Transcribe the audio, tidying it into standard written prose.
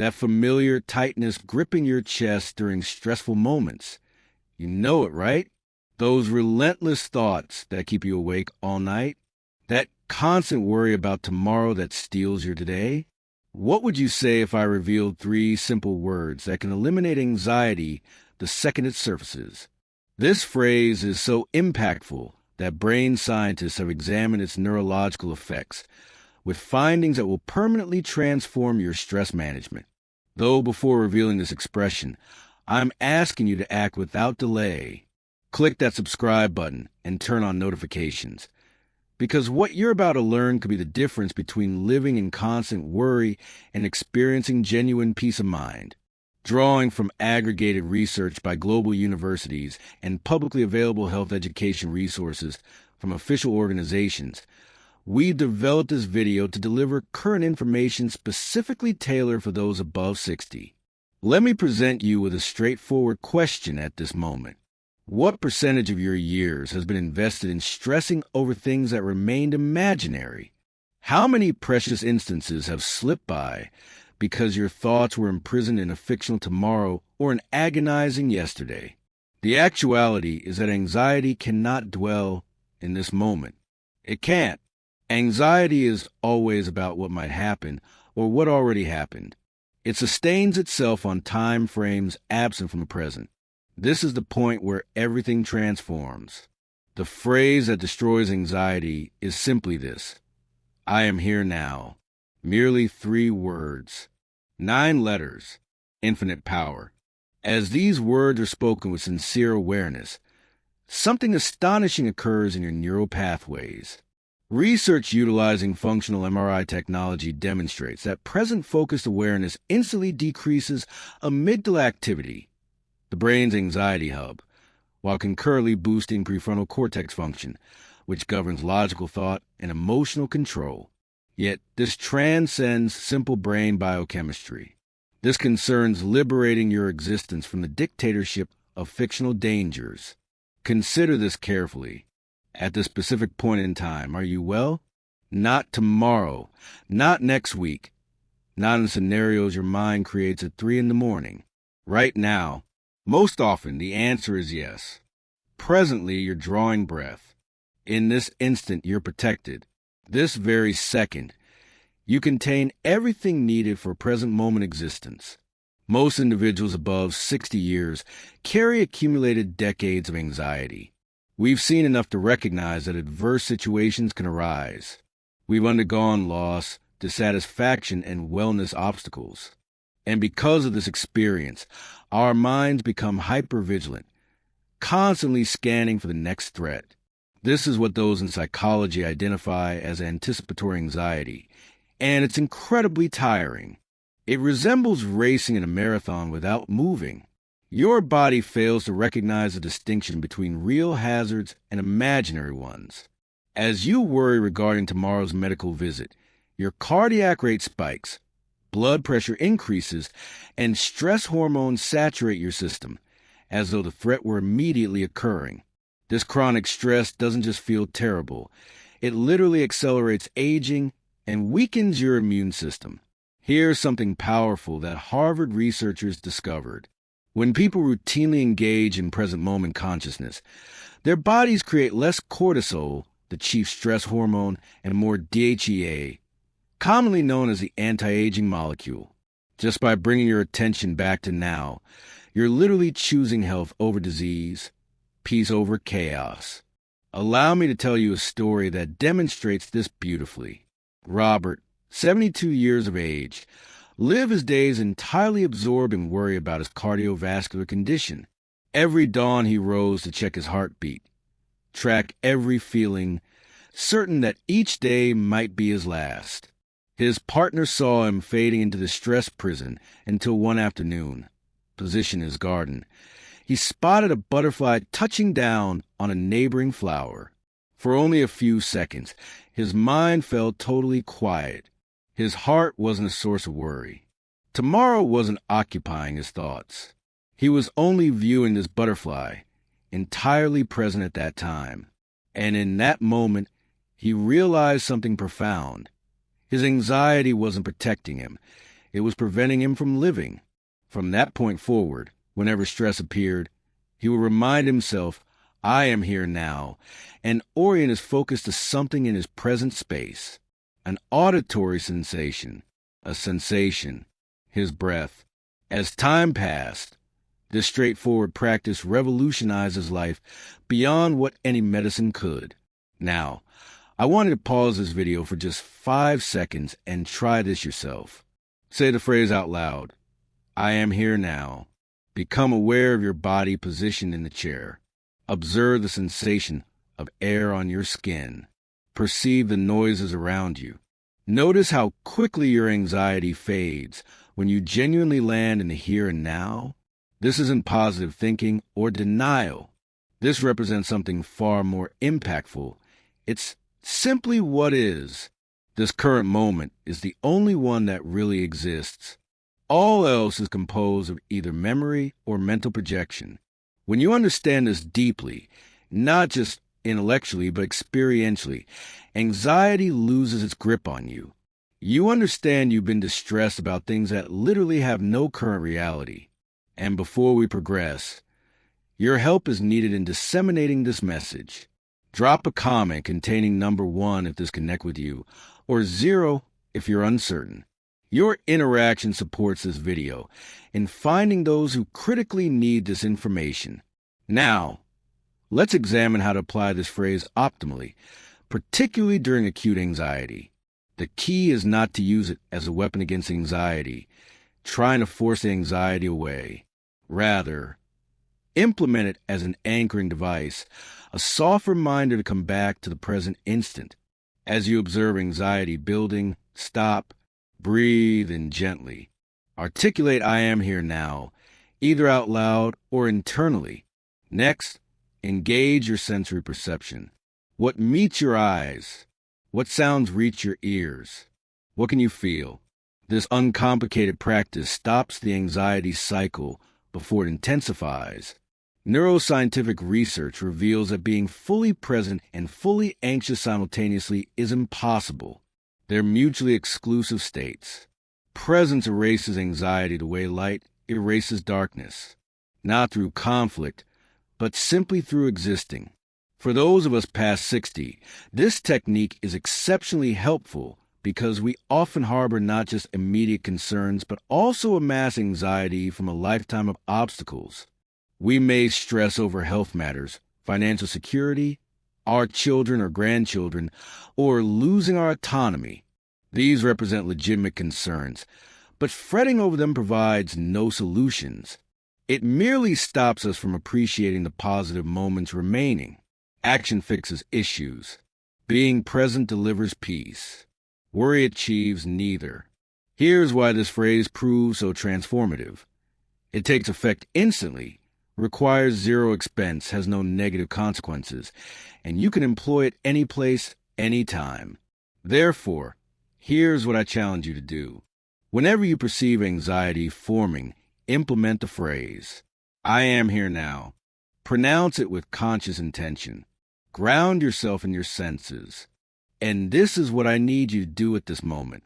That familiar tightness gripping your chest during stressful moments. You know it, right? Those relentless thoughts that keep you awake all night. That constant worry about tomorrow that steals your today. What would you say if I revealed 3 simple words that can eliminate anxiety the second it surfaces? This phrase is so impactful that brain scientists have examined its neurological effects, with findings that will permanently transform your stress management. Though before revealing this expression, I'm asking you to act without delay. Click that subscribe button and turn on notifications. Because what you're about to learn could be the difference between living in constant worry and experiencing genuine peace of mind. Drawing from aggregated research by global universities and publicly available health education resources from official organizations, we've developed this video to deliver current information specifically tailored for those above 60. Let me present you with a straightforward question at this moment. What percentage of your years has been invested in stressing over things that remained imaginary? How many precious instances have slipped by because your thoughts were imprisoned in a fictional tomorrow or an agonizing yesterday? The actuality is that anxiety cannot dwell in this moment. It can't. Anxiety is always about what might happen or what already happened. It sustains itself on time frames absent from the present. This is the point where everything transforms. The phrase that destroys anxiety is simply this: I am here now. Merely 3 words. 9 letters. Infinite power. As these words are spoken with sincere awareness, something astonishing occurs in your neural pathways. Research utilizing functional MRI technology demonstrates that present-focused awareness instantly decreases amygdala activity, the brain's anxiety hub, while concurrently boosting prefrontal cortex function, which governs logical thought and emotional control. Yet this transcends simple brain biochemistry. This concerns liberating your existence from the dictatorship of fictional dangers. Consider this carefully. At this specific point in time, are you well? Not tomorrow, not next week, not in scenarios your mind creates at 3 a.m. Right now. Most often, the answer is yes. Presently, you're drawing breath. In this instant, you're protected. This very second, you contain everything needed for present moment existence. Most individuals above 60 years carry accumulated decades of anxiety. We've seen enough to recognize that adverse situations can arise. We've undergone loss, dissatisfaction, and wellness obstacles. And because of this experience, our minds become hypervigilant, constantly scanning for the next threat. This is what those in psychology identify as anticipatory anxiety, and it's incredibly tiring. It resembles racing in a marathon without moving. Your body fails to recognize the distinction between real hazards and imaginary ones. As you worry regarding tomorrow's medical visit, your cardiac rate spikes, blood pressure increases, and stress hormones saturate your system, as though the threat were immediately occurring. This chronic stress doesn't just feel terrible. It literally accelerates aging and weakens your immune system. Here's something powerful that Harvard researchers discovered. When people routinely engage in present moment consciousness, their bodies create less cortisol, the chief stress hormone, and more DHEA, commonly known as the anti-aging molecule. Just by bringing your attention back to now, you're literally choosing health over disease, peace over chaos. Allow me to tell you a story that demonstrates this beautifully. Robert, 72 years of age, lived his days entirely absorbed in worry about his cardiovascular condition. Every dawn he rose to check his heartbeat, track every feeling, certain that each day might be his last. His partner saw him fading into the stress prison until one afternoon, positioned in his garden, he spotted a butterfly touching down on a neighboring flower. For only a few seconds, his mind felt totally quiet. His heart wasn't a source of worry. Tomorrow wasn't occupying his thoughts. He was only viewing this butterfly, entirely present at that time. And in that moment, he realized something profound. His anxiety wasn't protecting him. It was preventing him from living. From that point forward, whenever stress appeared, he would remind himself, I am here now, and orient his focus to something in his present space. An auditory sensation, a sensation, his breath. As time passed, this straightforward practice revolutionized his life beyond what any medicine could. Now, I wanted to pause this video for just 5 seconds and try this yourself. Say the phrase out loud. I am here now. Become aware of your body positioned in the chair. Observe the sensation of air on your skin. Perceive the noises around you. Notice how quickly your anxiety fades when you genuinely land in the here and now. This isn't positive thinking or denial. This represents something far more impactful. It's simply what is. This current moment is the only one that really exists. All else is composed of either memory or mental projection. When you understand this deeply, not just intellectually but experientially, anxiety loses its grip on you. You understand you've been distressed about things that literally have no current reality. And before we progress, your help is needed in disseminating this message. Drop a comment containing number 1 if this connects with you, or 0 if you're uncertain. Your interaction supports this video in finding those who critically need this information. Now, let's examine how to apply this phrase optimally, particularly during acute anxiety. The key is not to use it as a weapon against anxiety, trying to force the anxiety away. Rather, implement it as an anchoring device, a soft reminder to come back to the present instant. As you observe anxiety building, stop, breathe in gently. Articulate I am here now, either out loud or internally. Next, engage your sensory perception. What meets your eyes? What sounds reach your ears? What can you feel? This uncomplicated practice stops the anxiety cycle before it intensifies. Neuroscientific research reveals that being fully present and fully anxious simultaneously is impossible. They're mutually exclusive states. Presence erases anxiety the way light erases darkness, not through conflict, but simply through existing. For those of us past 60, this technique is exceptionally helpful because we often harbor not just immediate concerns, but also amass anxiety from a lifetime of obstacles. We may stress over health matters, financial security, our children or grandchildren, or losing our autonomy. These represent legitimate concerns, but fretting over them provides no solutions. It merely stops us from appreciating the positive moments remaining. Action fixes issues. Being present delivers peace. Worry achieves neither. Here's why this phrase proves so transformative. It takes effect instantly, requires zero expense, has no negative consequences, and you can employ it any place, any time. Therefore, here's what I challenge you to do. Whenever you perceive anxiety forming, implement the phrase, I am here now. Pronounce it with conscious intention. Ground yourself in your senses. And this is what I need you to do at this moment.